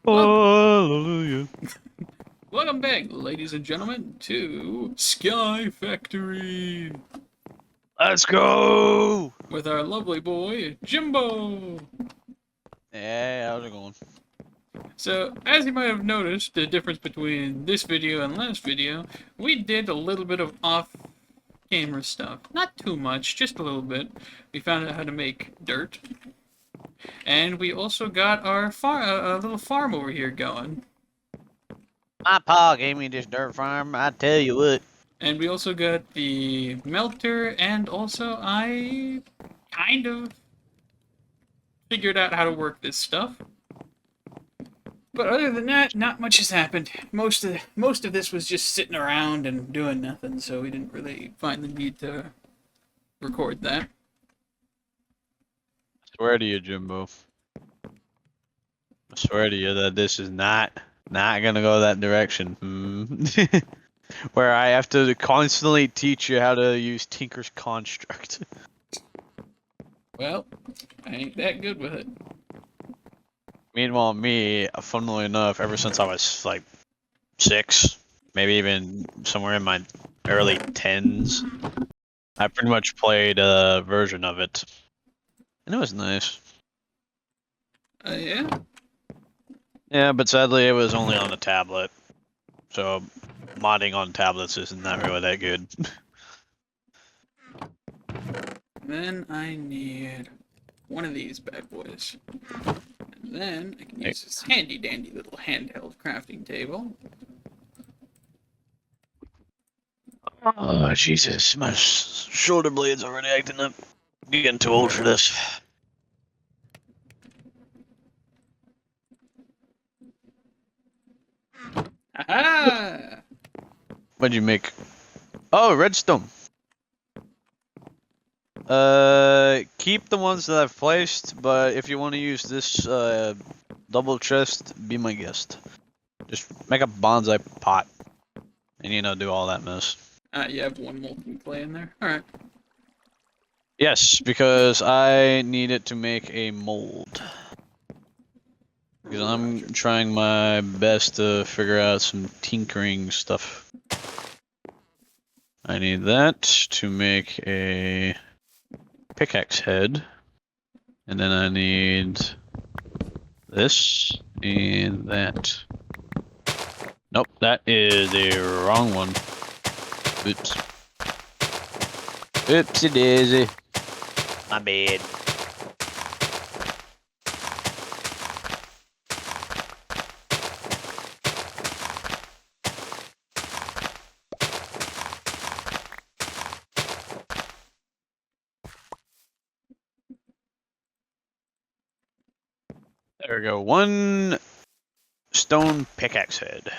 Hallelujah. Welcome back, ladies and gentlemen, to SkyFactory Let's go! with our lovely boy, Jimbo. Yeah, how's it going? So, as you might have noticed, the difference between this video and last video, we did a little bit of off-camera stuff. Not too much, just a little bit. We found out how to make dirt. And we also got our little farm over here going. My pa gave me this dirt farm, I tell you what. And we also got the melter, and also I kind of figured out how to work this stuff. But other than that, not much has happened. Most of this was just sitting around and doing nothing, so we didn't really find the need to record that. I swear to you, Jimbo. I swear to you that this is not gonna go that direction. Where I have to constantly teach you how to use Tinker's Construct. Well, I ain't that good with it. Meanwhile, me, funnily enough, ever since I was like 6, maybe even somewhere in my early 10s, I pretty much played a version of it. And it was nice. Yeah? Yeah, but sadly it was only on a tablet. So modding on tablets isn't that really that good. Then I need one of these bad boys. And then I can use this handy dandy little handheld crafting table. Oh, Jesus. My shoulder blade's already acting up. You're getting too old for this. Aha! What'd you make? Oh, redstone. Keep the ones that I've placed, but if you want to use this double chest, be my guest. Just make a bonsai pot, and do all that mess. You have one molten clay in there? Alright. Yes, because I need it to make a mold. Because I'm trying my best to figure out some tinkering stuff. I need that to make a pickaxe head. And then I need this and that. Nope, that is the wrong one. Oops. Oopsie daisy. My bad. There we go. One stone pickaxe head.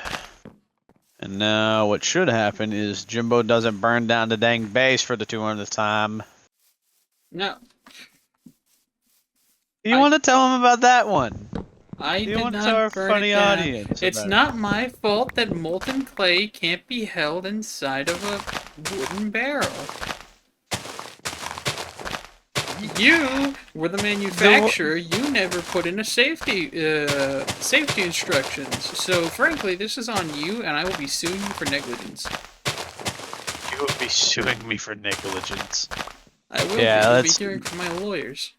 And now what should happen is Jimbo doesn't burn down the dang base for the 200th time. No. You want to tell him about that one? I You did want to not tell our burn funny it down. audience? It's not my fault that molten clay can't be held inside of a wooden barrel. You were the manufacturer. You never put in a safety instructions. So frankly, this is on you, and I will be suing you for negligence. You will be suing me for negligence. I will. Yeah, You'll be hearing from my lawyers.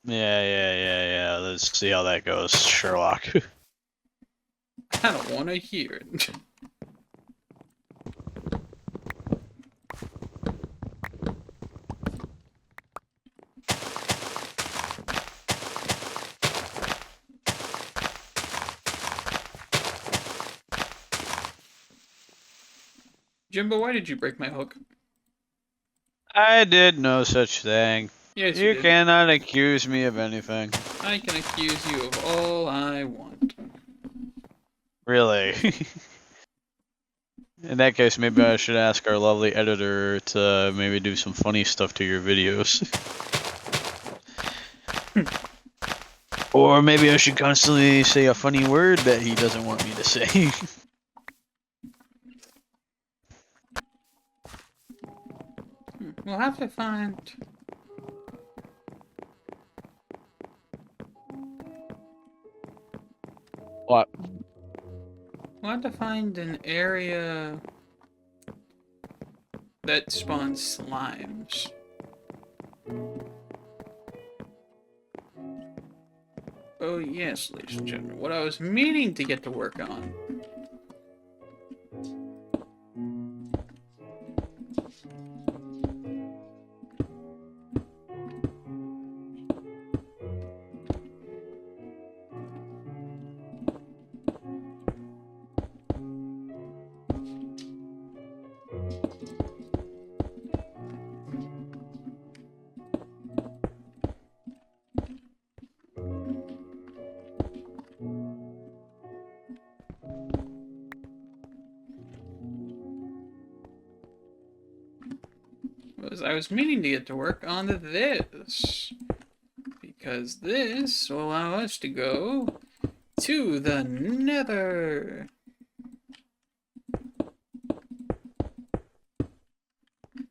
Yeah. Let's see how that goes, Sherlock. I don't want to hear it. Jimbo, why did you break my hook? I did no such thing. Yes, You did. cannot accuse me of anything. I can accuse you of all I want. Really? In that case, maybe I should ask our lovely editor to maybe do some funny stuff to your videos. Or maybe I should constantly say a funny word that he doesn't want me to say. We'll have to find... What? I want to find an area that spawns slimes. Oh yes, ladies and gentlemen, what I was meaning to get to work on. Was I was meaning to get to work on this. Because this will allow us to go to the nether.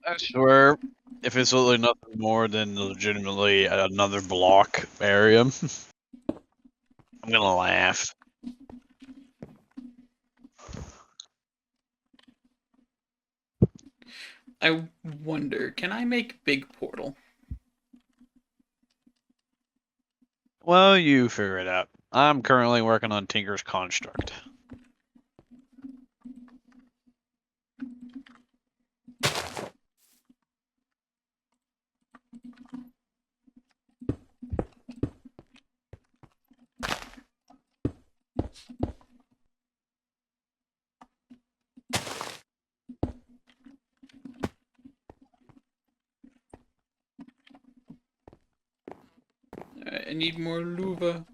I swear, if it's literally nothing more than legitimately another block area, I'm gonna laugh. I wonder, can I make big portal? Well, you figure it out. I'm currently working on Tinker's Construct. I need more luva.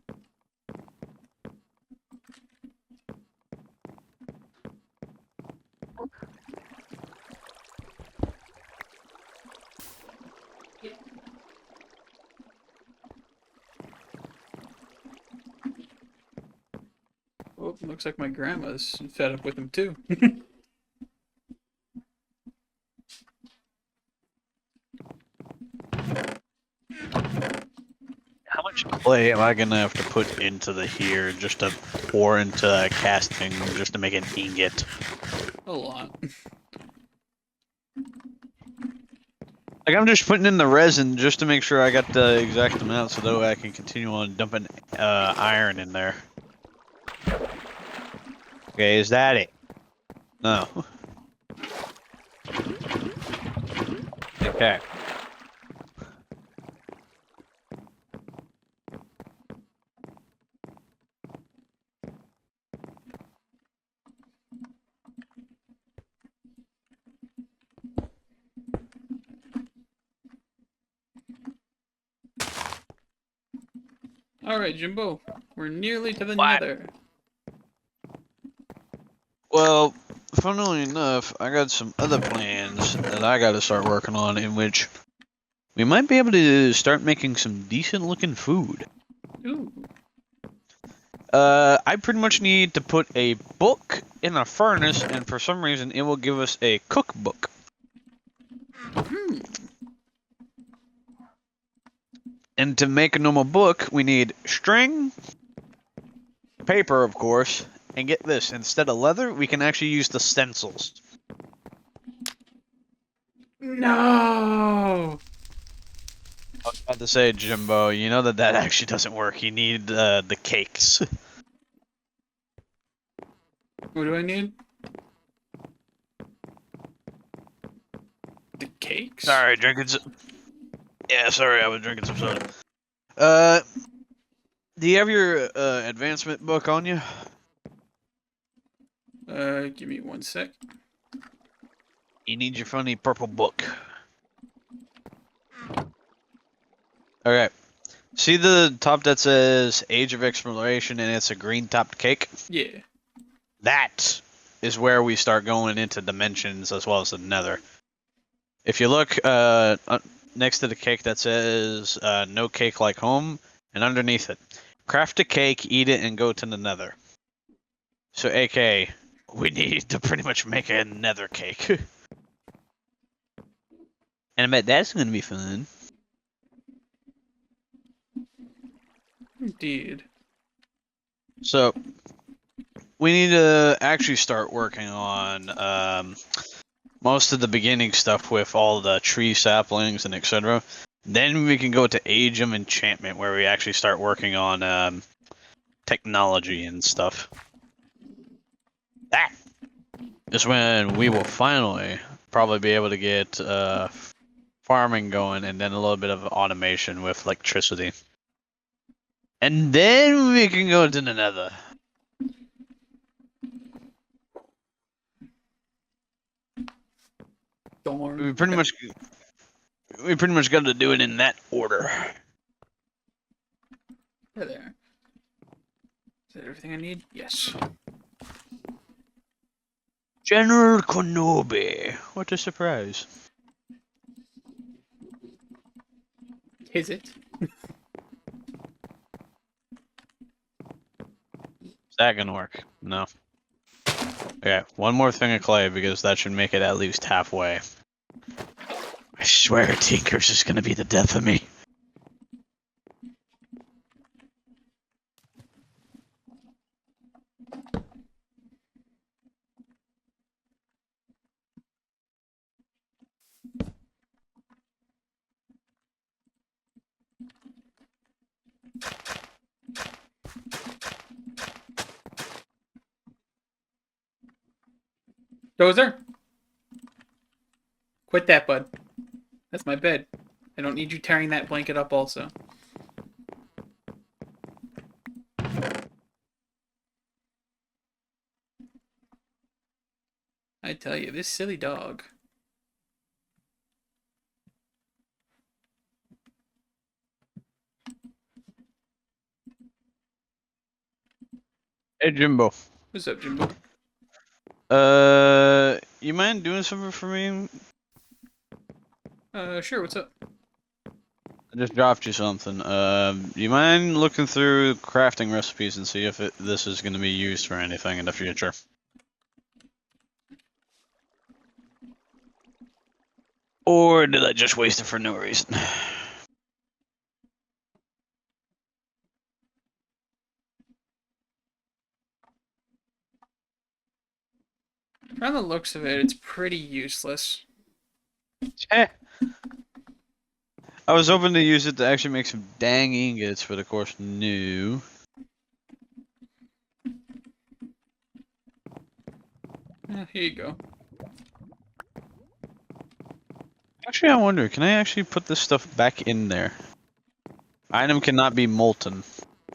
Oh, looks like my grandma's fed up with him too. How much clay am I gonna have to put into the here just to pour into a casting just to make an ingot? A lot. Like, I'm just putting in the resin just to make sure I got the exact amount so that way I can continue on dumping iron in there. Okay, is that it? No. Okay. Alright, Jimbo. We're nearly to the What? nether. Well, funnily enough, I got some other plans that I gotta start working on in which we might be able to start making some decent looking food. Ooh. I pretty much need to put a book in a furnace, and for some reason it will give us a cookbook. Hmm. And to make a normal book, we need string, paper, of course, and get this, instead of leather, we can actually use the stencils. No! I was about to say, Jimbo, you know that actually doesn't work. You need the cakes. What do I need? The cakes? Sorry, drinking some... Yeah, sorry, I was drinking some soda. Do you have your advancement book on you? Give me 1 sec. You need your funny purple book. Okay. See the top that says Age of Exploration and it's a green topped cake? Yeah. That is where we start going into dimensions as well as the nether. If you look next to the cake that says no cake like home, and underneath it, craft a cake, eat it, and go to the nether. So, AK, we need to pretty much make a nether cake. And I bet that's going to be fun. Indeed. So we need to actually start working on most of the beginning stuff with all the tree saplings and etc. Then we can go to Age of Enchantment, where we actually start working on technology and stuff. That is when we will finally probably be able to get farming going, and then a little bit of automation with electricity. And then we can go to the Nether. Darn. We pretty much got to do it in that order. There. Is that everything I need? Yes. General Konobe. What a surprise. Is it? Is that gonna work? No. Okay, one more thing of clay, because that should make it at least halfway. I swear Tinkers is gonna be the death of me. Dozer? Quit that, bud. That's my bed. I don't need you tearing that blanket up also. I tell you, this silly dog. Hey Jimbo. What's up, Jimbo? You mind doing something for me? Sure, what's up? I just dropped you something. You mind looking through crafting recipes and see if this is going to be used for anything in the future? Or did I just waste it for no reason? From the looks of it, it's pretty useless. I was hoping to use it to actually make some dang ingots, but of course, no. Here you go. Actually, I wonder, can I actually put this stuff back in there? Item cannot be molten.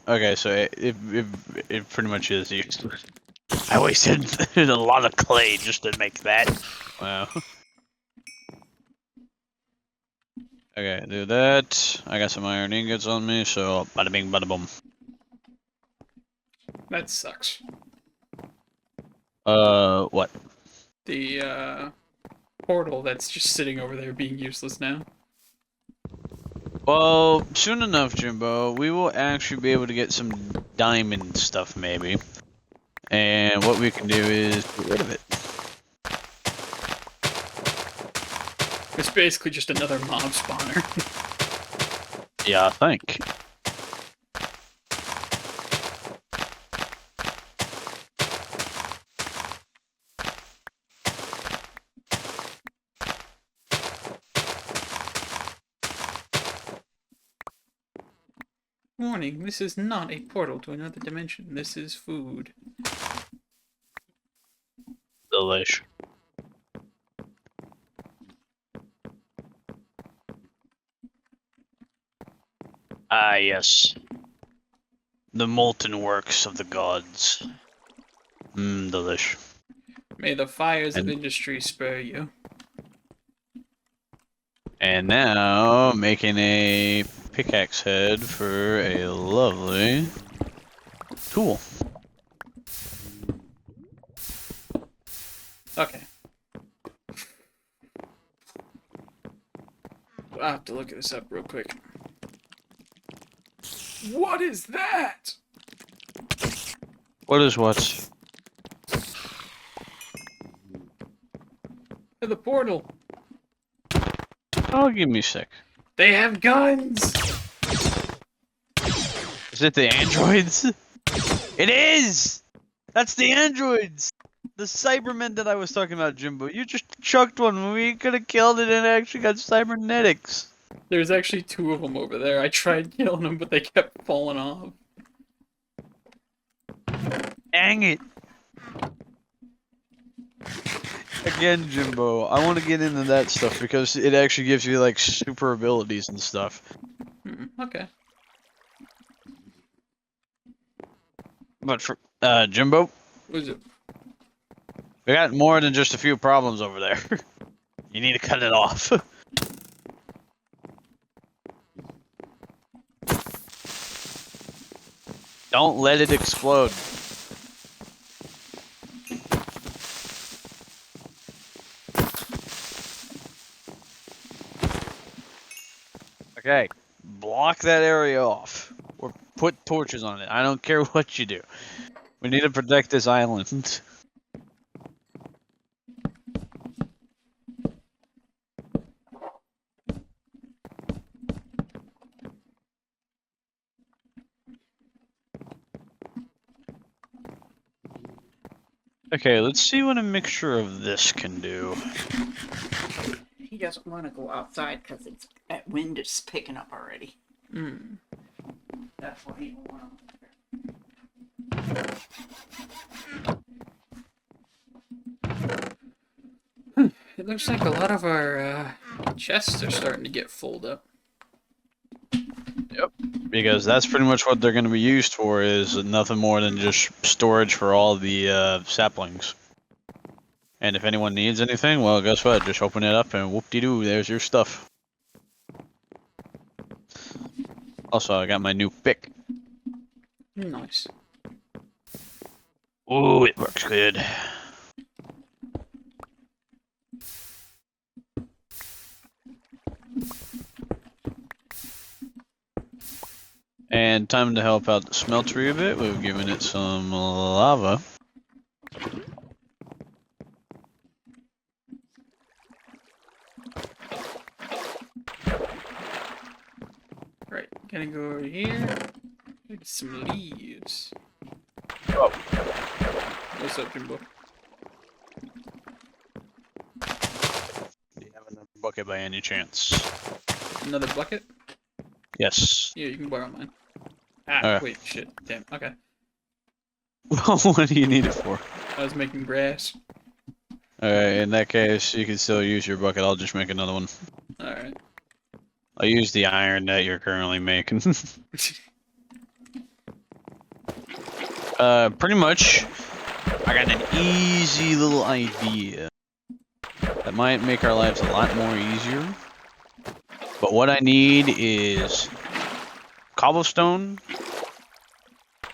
Okay, so it pretty much is useless. I wasted a lot of clay just to make that. Wow. Okay, do that. I got some iron ingots on me, so bada bing, bada boom. That sucks. What? The, portal that's just sitting over there being useless now. Well, soon enough, Jimbo, we will actually be able to get some diamond stuff, maybe. And what we can do is get rid of it. It's basically just another mob spawner. Yeah, I think. Warning, this is not a portal to another dimension. This is food. Delish. Ah, yes. The molten works of the gods. Mmm, delish. May the fires of industry spare you. And now, making a pickaxe head for a lovely tool. Okay. I'll have to look this up real quick. What is that? What is what? The portal. Oh, give me a sec. They have guns! Is it the androids? It is! That's the androids! The Cybermen that I was talking about, Jimbo. You just chucked one. We could have killed it and it actually got cybernetics. There's actually 2 of them over there. I tried killing them, but they kept falling off. Dang it. Again, Jimbo, I want to get into that stuff because it actually gives you like super abilities and stuff. Okay. But for Jimbo, What is it? we got more than just a few problems over there. You need to cut it off. Don't let it explode. Okay, block that area off. Or put torches on it. I don't care what you do. We need to protect this island. Okay, let's see what a mixture of this can do. He doesn't want to go outside because that wind is picking up already. That's why he don't want to. It looks like a lot of our chests are starting to get full up. Yep, because that's pretty much what they're going to be used for, is nothing more than just storage for all the saplings. And if anyone needs anything, well, guess what? Just open it up and whoop-de-doo, there's your stuff. Also, I got my new pick. Nice. Ooh, it works good. And time to help out the smeltery a bit. We've given it some lava. Right, gonna go over here. Get some leaves. Oh. What's up, Jimbo? Do you have another bucket by any chance? Another bucket? Yes. Yeah, you can borrow mine. Ah, Alright. wait, shit. Damn, okay. What do you need it for? I was making grass. Alright, in that case, you can still use your bucket. I'll just make another one. Alright. I'll use the iron that you're currently making. Pretty much, I got an easy little idea that might make our lives a lot more easier. But what I need is cobblestone,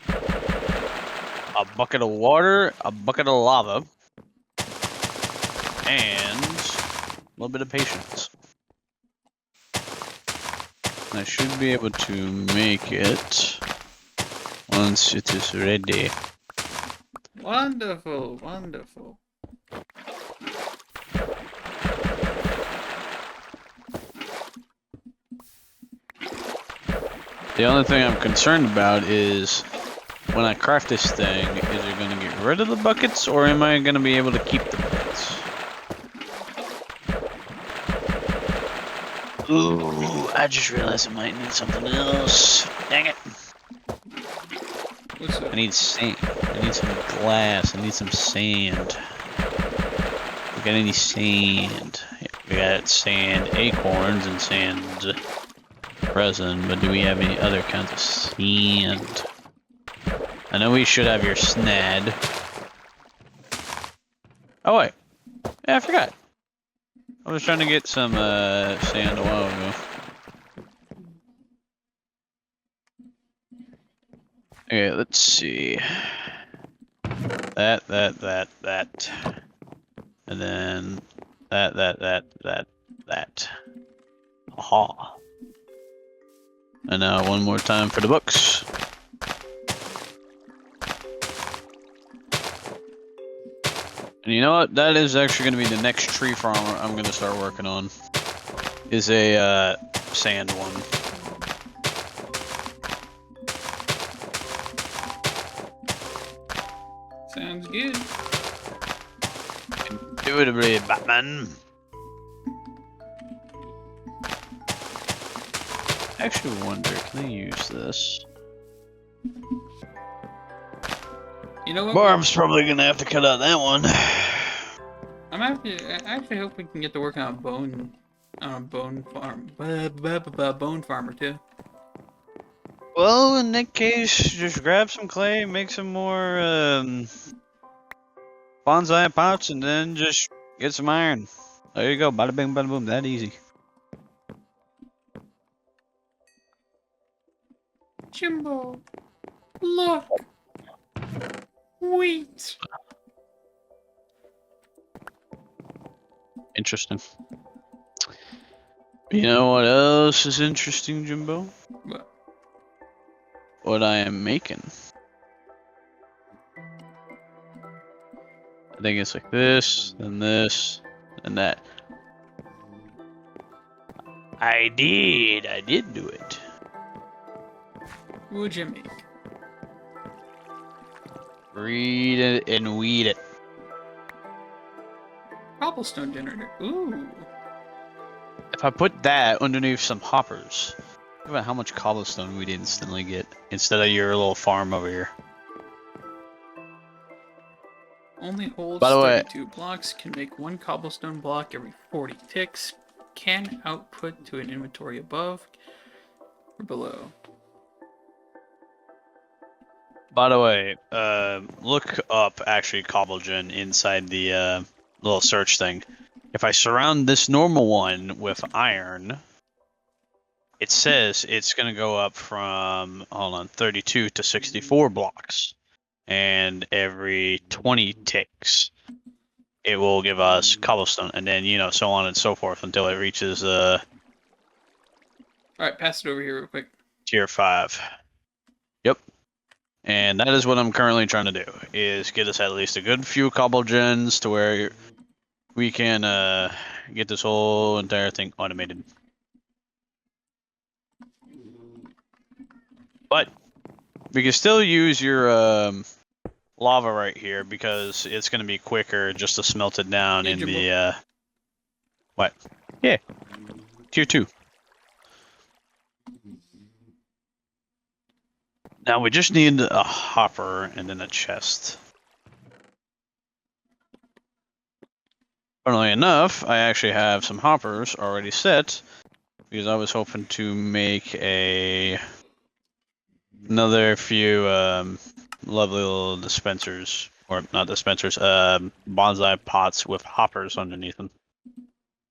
a bucket of water, a bucket of lava, and a little bit of patience. And I should be able to make it once it is ready. Wonderful, wonderful. The only thing I'm concerned about is when I craft this thing, is it going to get rid of the buckets or am I going to be able to keep the buckets? Ooh, I just realized I might need something else. Dang it. What's up? I need sand. I need some glass. I need some sand. We got any sand? Yeah, we got sand acorns and sand resin, but do we have any other kinds of sand? I know we should have your snad. Oh wait. Yeah, I forgot. I was trying to get some sand a while ago. Okay, let's see. That. And then that. Aha. And now one more time for the books. And you know what? That is actually going to be the next tree farm I'm going to start working on. Is a sand one. Sounds good. Indubitably, Batman. I actually wonder, can I use this? You know what? Barb's probably gonna have to cut out that one. I actually hope we can get to work on a bone farm, bone farmer too. Well, in that case, just grab some clay, make some more bonsai pots, and then just get some iron. There you go, bada bing, bada boom, that easy. Jimbo, look, wheat. Interesting. You know what else is interesting, Jimbo? What? What I am making. I think it's like this, and that. I did do it. What would you make? Read it and weed it. Cobblestone generator. Ooh. If I put that underneath some hoppers, think about how much cobblestone we'd instantly get instead of your little farm over here. Only holds By the way- 32 blocks. Can make 1 cobblestone block every 40 ticks. Can output to an inventory above or below. By the way, look up actually Cobblegen inside the little search thing. If I surround this normal one with iron, it says it's going to go up from, hold on, 32 to 64 blocks. And every 20 ticks, it will give us cobblestone. And then, you know, so on and so forth until it reaches Alright, pass it over here real quick. tier 5. Yep. And that is what I'm currently trying to do, is get us at least a good few Cobblegens to where we can get this whole entire thing automated. But we can still use your lava right here because it's going to be quicker just to smelt it down in the what? Yeah, tier 2. Now we just need a hopper and then a chest. Funnily enough, I actually have some hoppers already set because I was hoping to make another few lovely little dispensers, or not dispensers, bonsai pots with hoppers underneath them.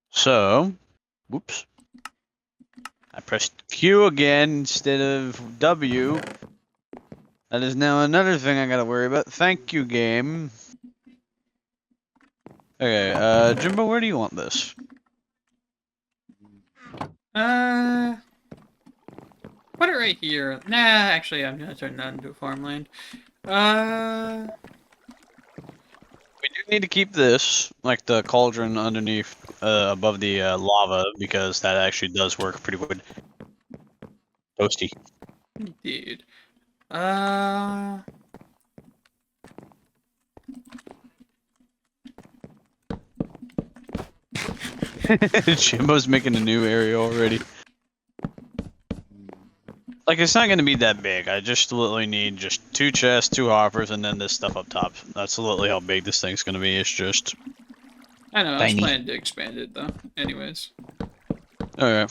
So, whoops. I pressed Q again instead of W. That is now another thing I gotta worry about. Thank you, game. Okay, Jimbo, where do you want this? Put it right here. Nah, actually, I'm gonna turn that into a farmland. We do need to keep this, like the cauldron underneath, above the lava, because that actually does work pretty good. Toasty. Dude. Jimbo's making a new area already. Like, it's not gonna be that big. I just literally need just 2 chests, 2 hoppers, and then this stuff up top. That's literally how big this thing's gonna be. It's just I know, I was tiny. planning to expand it though. Anyways. Okay.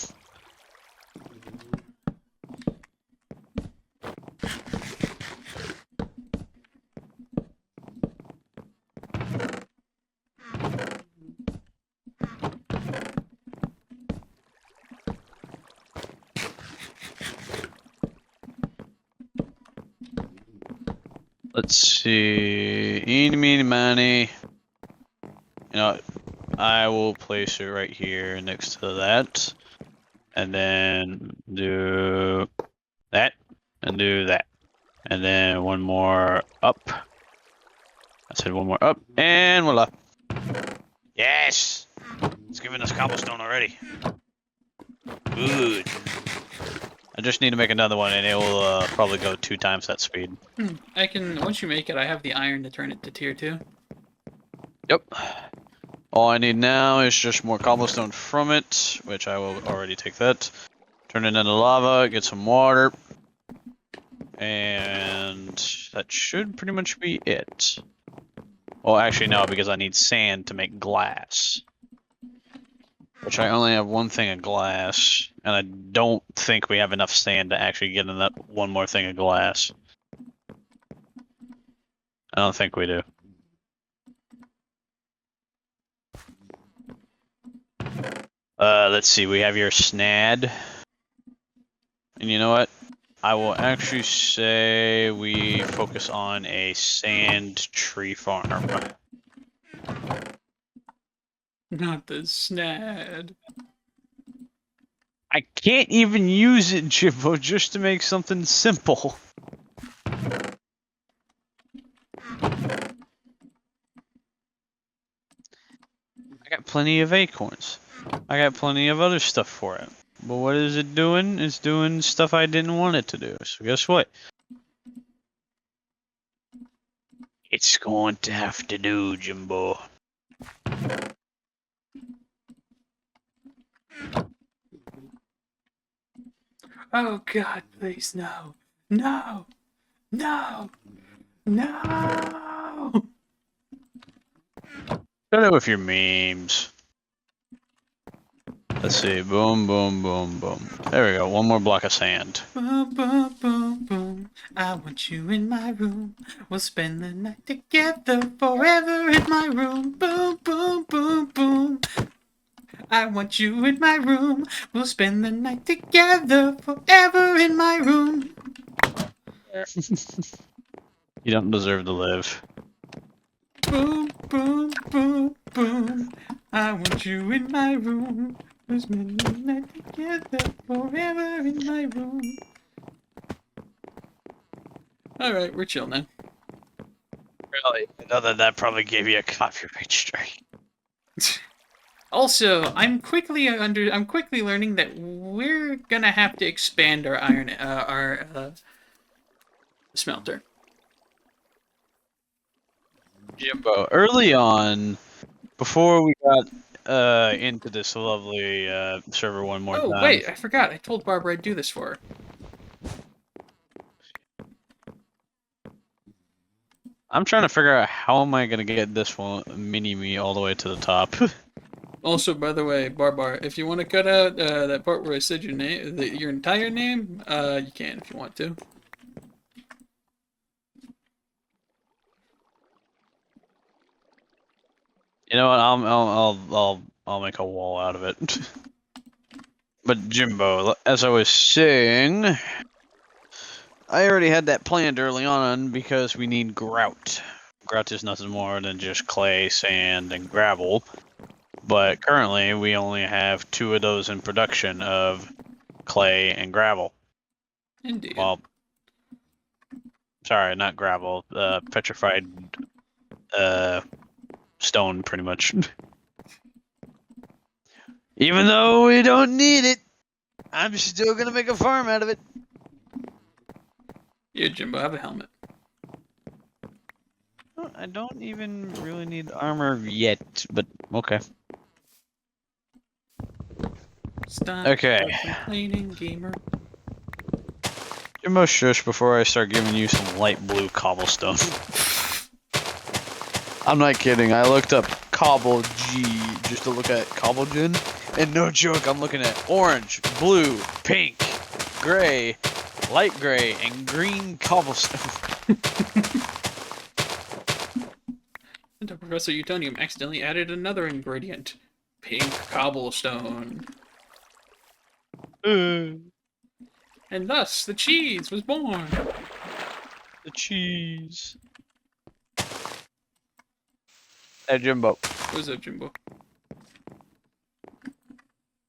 Let's see. Eeny, meeny, miny. You know, I will place it right here next to that. And then do that. And do that. And then one more up. I said one more up. And voila. Yes! It's giving us cobblestone already. Good. I I just need to make another one, and it will probably go 2 times that speed. I can, once you make it, I have the iron to turn it to tier 2. Yep. All I need now is just more cobblestone from it, which I will already take that. Turn it into lava, get some water. And that should pretty much be it. Well, actually no, because I need sand to make glass. Which I only have 1 thing of glass, and I don't think we have enough sand to actually get in that 1 more thing of glass. I don't think we do. Let's see, we have your snad. And you know what? I will actually say we focus on a sand tree farm. Not the snad. I can't even use it, Jimbo, just to make something simple. I got plenty of acorns. I got plenty of other stuff for it. But what is it doing? It's doing stuff I didn't want it to do. So guess what? It's going to have to do, Jimbo. Oh god, please no. No! No! No! Shut up with your memes. Let's see. Boom, boom, boom, boom. There we go. 1 more block of sand. Boom, boom, boom, boom. I want you in my room. We'll spend the night together forever in my room. Boom, boom, boom, boom. I want you in my room. We'll spend the night together forever in my room. You don't deserve to live. Boom, boom, boom, boom. I want you in my room. We'll spend the night together forever in my room. Alright, we're chill now. Really? I know that probably gave you a copyright strike. Also, I'm quickly learning that we're gonna have to expand our iron, smelter. Jimbo, early on, before we got into this lovely server 1 more Oh, time. wait, I forgot. I told Barbara I'd do this for her. I'm trying to figure out how am I gonna get this one mini-me all the way to the top. Also, by the way, Barbar, if you want to cut out that part where I said your name, your entire name, you can if you want to. You know what? I'll make a wall out of it. But Jimbo, as I was saying, I already had that planned early on because we need grout. Grout is nothing more than just clay, sand, and gravel. But currently, we only have 2 of those in production of clay and gravel. Indeed. Well, sorry, not gravel. Petrified stone, pretty much. Even though we don't need it, I'm still gonna make a farm out of it. Yeah, Jimbo, have a helmet. I don't even really need armor yet, but okay. Stop Okay. complaining, gamer. Jimbo, shush before I start giving you some light blue cobblestone. I'm not kidding. I looked up Cobble G just to look at Cobblegen, and no joke, I'm looking at orange, blue, pink, gray, light gray, and green cobblestone. And Professor Utonium accidentally added another ingredient. Pink cobblestone. And thus, the cheese was born. The cheese. Hey, Jimbo. What's up, Jimbo?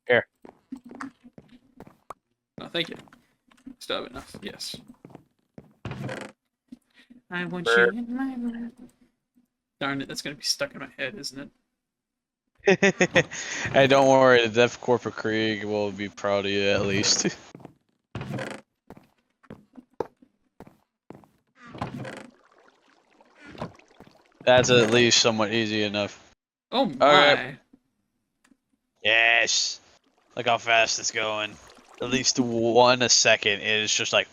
Here. Oh, thank you. Still have enough, yes. I want Burp. you in my room. Darn it, that's gonna be stuck in my head, isn't it? Hey, don't worry. The Deaf Corporate Krieg will be proud of you at least. That's at least somewhat easy enough. Oh All right. my. Yes. Look how fast it's going. At least one a second is just like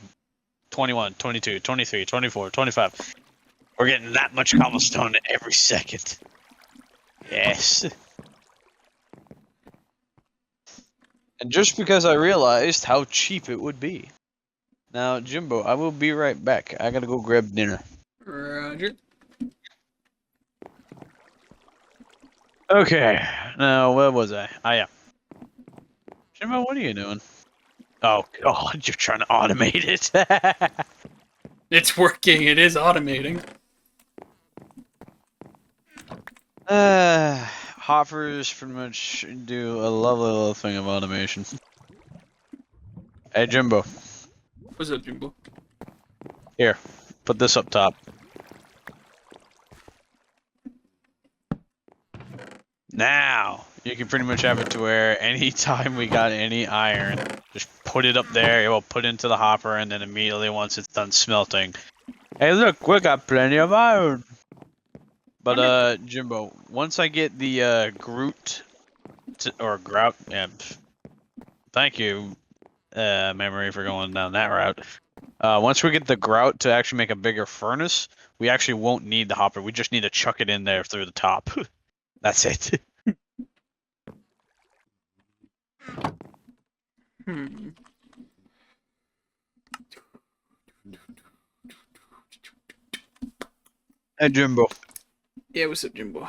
21, 22, 23, 24, 25. We're getting that much cobblestone every second. Yes. And just because I realized how cheap it would be. Now, Jimbo, I will be right back. I gotta go grab dinner. Roger. Okay. Now, where was I? Ah, yeah. Jimbo, what are you doing? Oh, God, you're trying to automate it. It's working. It is automating. Hoppers pretty much do a lovely little thing of automation. Hey, Jimbo, What's up, Jimbo? here, put this up top. Now, you can pretty much have it to where anytime we got any iron, just put it up there, it will put into the hopper, and then immediately once it's done smelting, hey look, we got plenty of iron. But Jimbo, once I get the Groot or Grout, yeah, thank you, memory, for going down that route. Once we get the grout to actually make a bigger furnace, we actually won't need the hopper. We just need to chuck it in there through the top. That's it. Hmm. Hey, Jimbo, Yeah, what's up, Jimbo?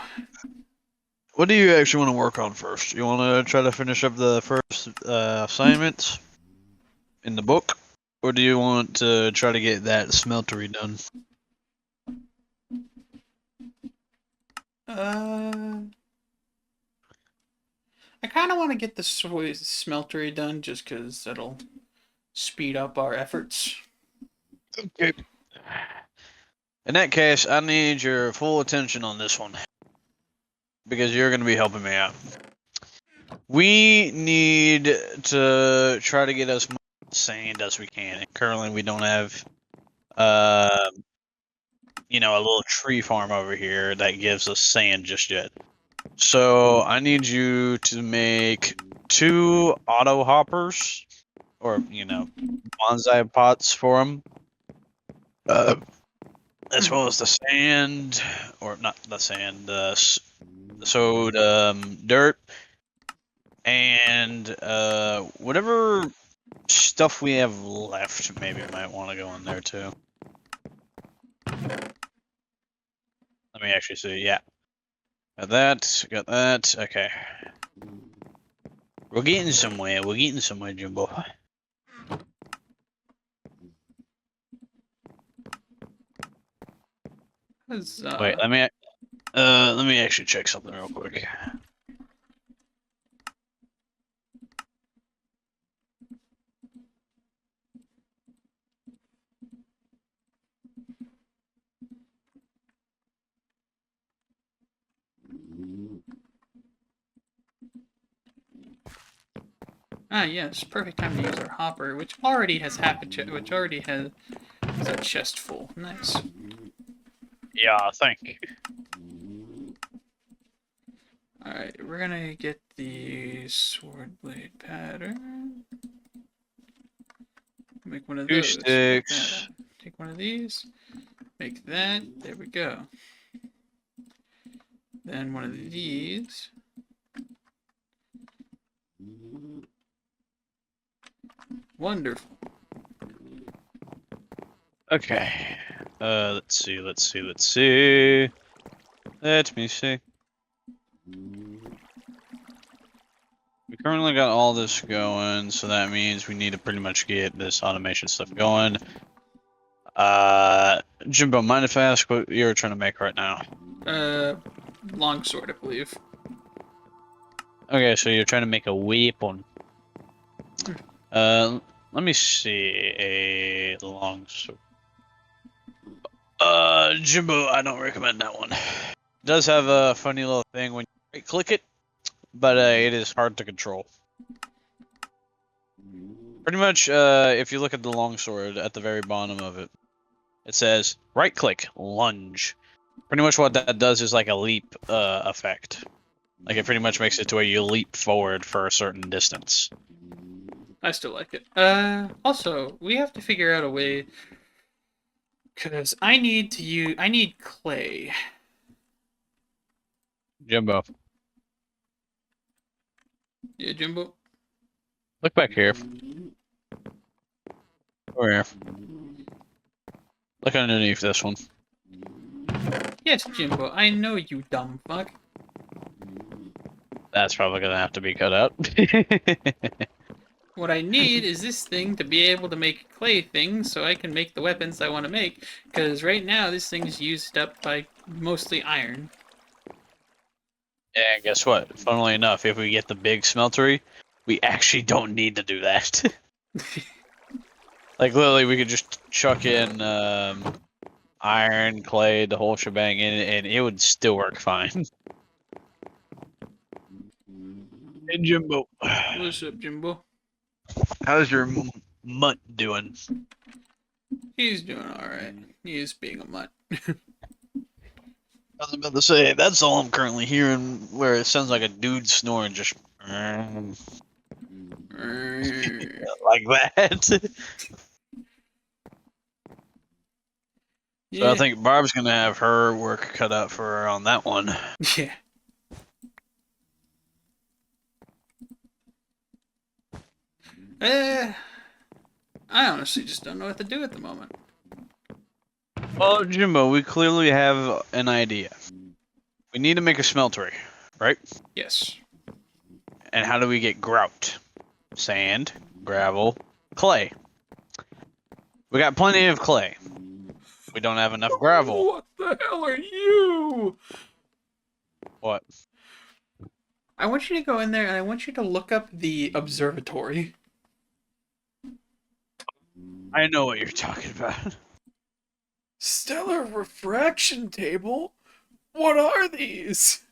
what do you actually want to work on first? You want to try to finish up the first assignments in the book? Or do you want to try to get that smeltery done? I kind of want to get the smeltery done just because that'll speed up our efforts. Okay. In that case, I need your full attention on this one. Because you're going to be helping me out. We need to try to get as much sand as we can. Currently, we don't have, a little tree farm over here that gives us sand just yet. So I need you to make 2 auto hoppers, or bonsai pots for them, as well as the sand, or not the sand, the dirt, and whatever stuff we have left. Maybe might want to go in there too. Let me actually see. Yeah. Got that. Got that. Okay. We're getting somewhere. We're getting somewhere, Jimbo. Wait, let me actually check something real quick. Ah, yes, perfect time to use our hopper, which already has which already has a chest full. Nice. Yeah, thank you. Alright, we're gonna get the sword blade pattern. Make one of 2 those. sticks. Take one of these. Make that. There we go. Then one of these. Wonderful. Okay. Let's see. Let me see. We currently got all this going, so that means we need to pretty much get this automation stuff going. Jimbo, mind if I ask what you're trying to make right now? Longsword, I believe. Okay, so you're trying to make a weapon. Let me see. A longsword. Jimbo, I don't recommend that one. It does have a funny little thing when you right click it, but it is hard to control. Pretty much, if you look at the longsword at the very bottom of it, it says right click, lunge. Pretty much what that does is like a leap effect. Like it pretty much makes it to where you leap forward for a certain distance. I still like it. Also, we have to figure out a way because I need clay. Jimbo, Yeah, Jimbo. look back here. Over here. Look underneath this one. Yes, Jimbo. I know you dumb fuck. That's probably gonna have to be cut out. What I need is this thing to be able to make clay things so I can make the weapons I want to make. Because right now this thing's used up by mostly iron. And guess what? Funnily enough, if we get the big smeltery, we actually don't need to do that. Like literally, we could just chuck in iron, clay, the whole shebang in it, and it would still work fine. Hey Jimbo, What's up, Jimbo? how's your mutt doing? He's doing alright. He is being a mutt. I was about to say, that's all I'm currently hearing, where it sounds like a dude snoring, just like that. So Yeah. I think Barb's gonna have her work cut out for her on that one. Yeah. I honestly just don't know what to do at the moment. Well, Jimbo, we clearly have an idea. We need to make a smeltery, right? Yes. And how do we get grout? Sand, gravel, clay. We got plenty of clay. We don't have enough gravel. What the hell are you? What? I want you to go in there and I want you to look up the observatory. I know what you're talking about. Stellar refraction table? What are these?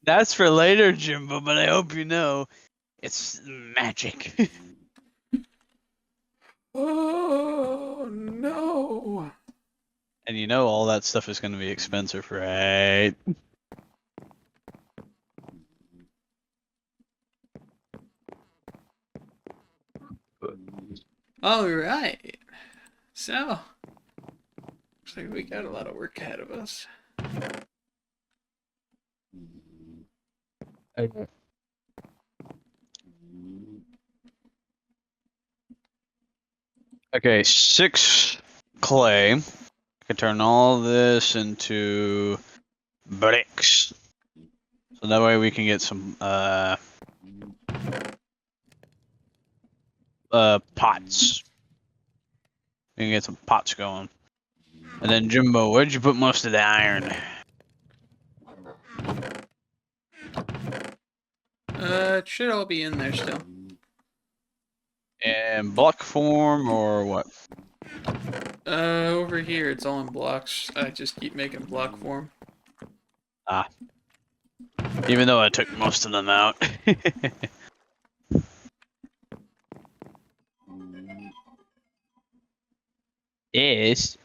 That's for later, Jimbo, but I hope you know it's magic. Oh no. And you know all that stuff is going to be expensive, right? Alright. So, looks like we got a lot of work ahead of us. Okay, 6 clay. I can turn all this into bricks. So that way we can get some pots. We can get some pots going. And then Jimbo, where'd you put most of the iron? It should all be in there still. In block form or what? Over here it's all in blocks. I just keep making block form. Ah. Even though I took most of them out. Yes.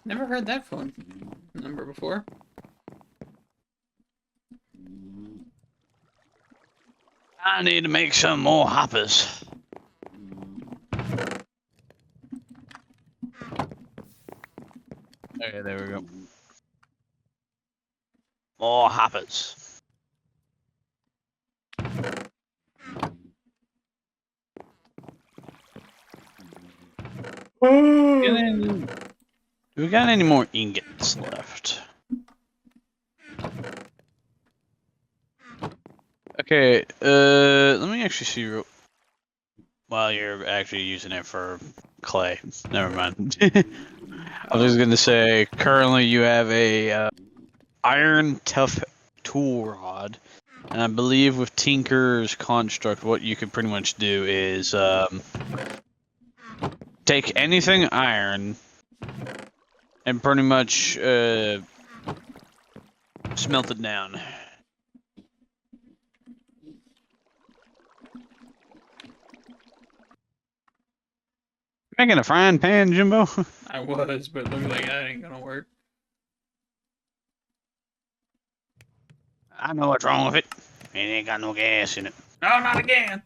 Never heard that phone number before. I need to make some more hoppers. Okay, there we go. More hoppers. Do we got any more ingots left? Okay, let me actually see while you're actually using it for clay. Never mind. I was gonna say, currently you have a iron tough tool rod, and I believe with Tinker's construct, what you could pretty much do is take anything iron and pretty much smelt it down. Making a frying pan, Jimbo? I was, but it looked like that ain't gonna work. I know what's wrong with it. It ain't got no gas in it. No, not again.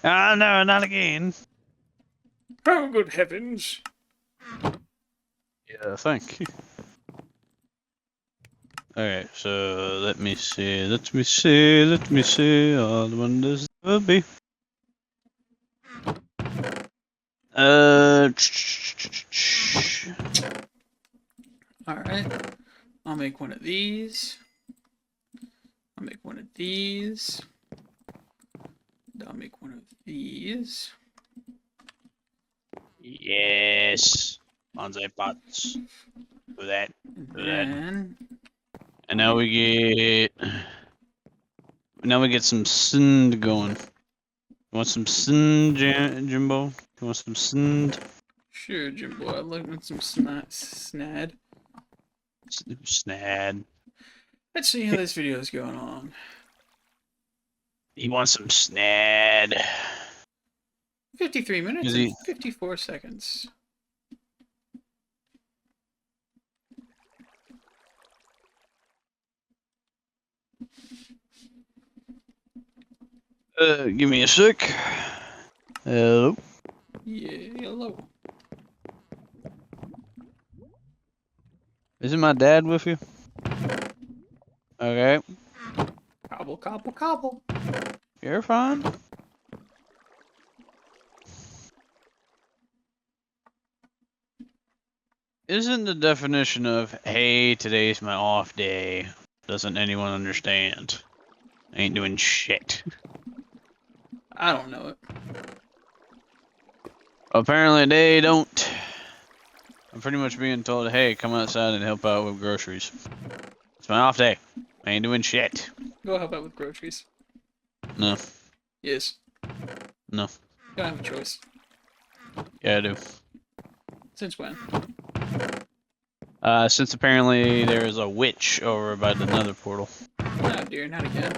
Oh no, not again. Oh, good heavens. Yeah, thank you. Alright, so let me see. All the wonders will be. Alright. I'll make one of these. I'll make one of these. I'll make one of these. Yes. Bonsai pots. Do that. Do that. And And now we get some sand going. You want some sand, Jimbo? You want some sand? sure, Jimbo, I'd like some snad. Snad. Let's see how this video is going on. He wants some snad. 53 minutes Is and he- 54 seconds. Give me a sec. Hello. Yeah, hello. Isn't my dad with you? Okay. Cobble, cobble, cobble. You're fine. Isn't the definition of, hey, today's my off day, doesn't anyone understand? I ain't doing shit. I don't know it. Apparently they don't. I'm pretty much being told, hey, come outside and help out with groceries. It's my off day. I ain't doing shit. Go help out with groceries. No. Yes. No. You don't have a choice. Yeah, I do. Since when? Since apparently there is a witch over by the nether portal. Oh dear, not again.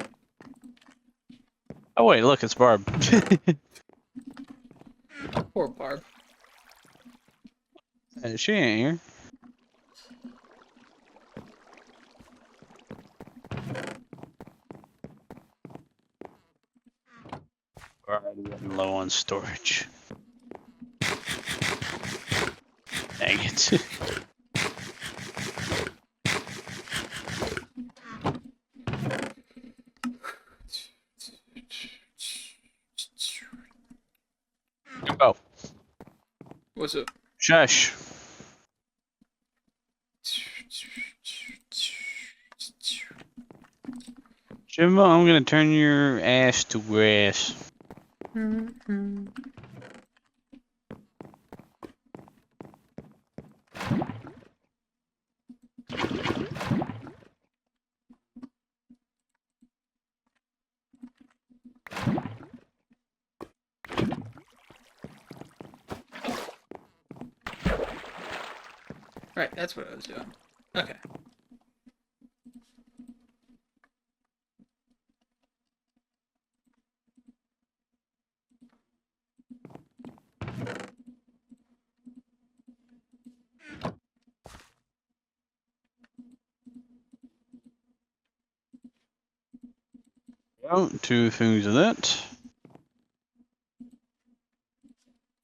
Oh wait, look, it's Barb. Poor Barb. She ain't here. We're already getting low on storage. Dang it. Jimbo. What's up? Shush. Jimbo, I'm gonna turn your ass to grass. Right, that's what I was doing. Okay. Oh, two things of that.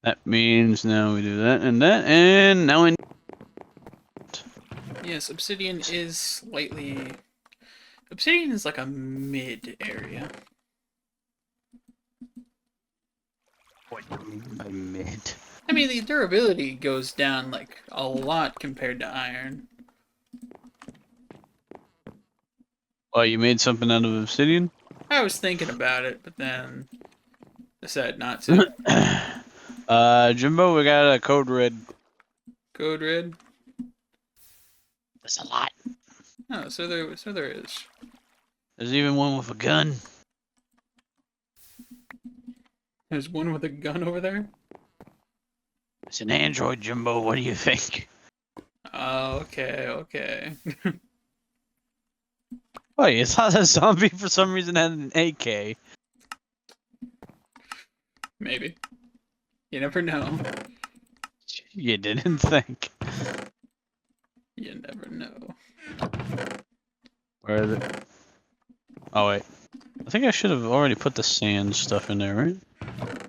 That means now we do that, and now we. Yes, obsidian is slightly... Obsidian is like a mid area. What do you mean by mid? I mean, the durability goes down like a lot compared to iron. Oh, you made something out of obsidian? I was thinking about it, but then decided not to. Jimbo, we got a code red. Code red. That's a lot. Oh, so there is. There's even one with a gun. There's one with a gun over there. It's an android, Jimbo. What do you think? Oh, okay. Oh, you thought that zombie for some reason had an AK. Maybe. You never know. You didn't think. You never know. Where is it? Oh wait. I think I should have already put the sand stuff in there, right?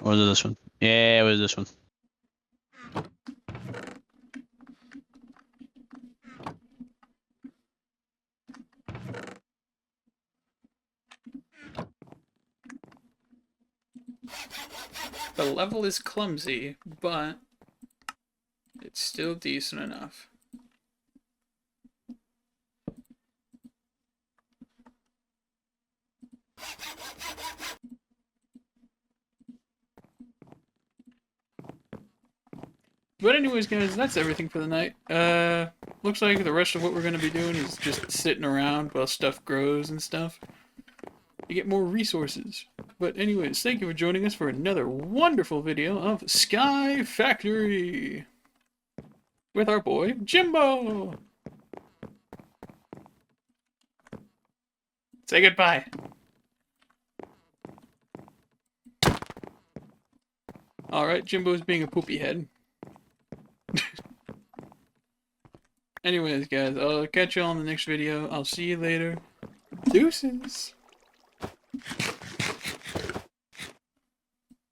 Or was it this one? Yeah, it was this one. The level is clumsy, but it's still decent enough. But anyways, guys, that's everything for the night. Looks like the rest of what we're going to be doing is just sitting around while stuff grows and stuff. To get more resources. But anyways, thank you for joining us for another wonderful video of SkyFactory with our boy, Jimbo! Say goodbye. Alright, Jimbo's being a poopy head. Anyways, guys, I'll catch you all in the next video. I'll see you later. Deuces!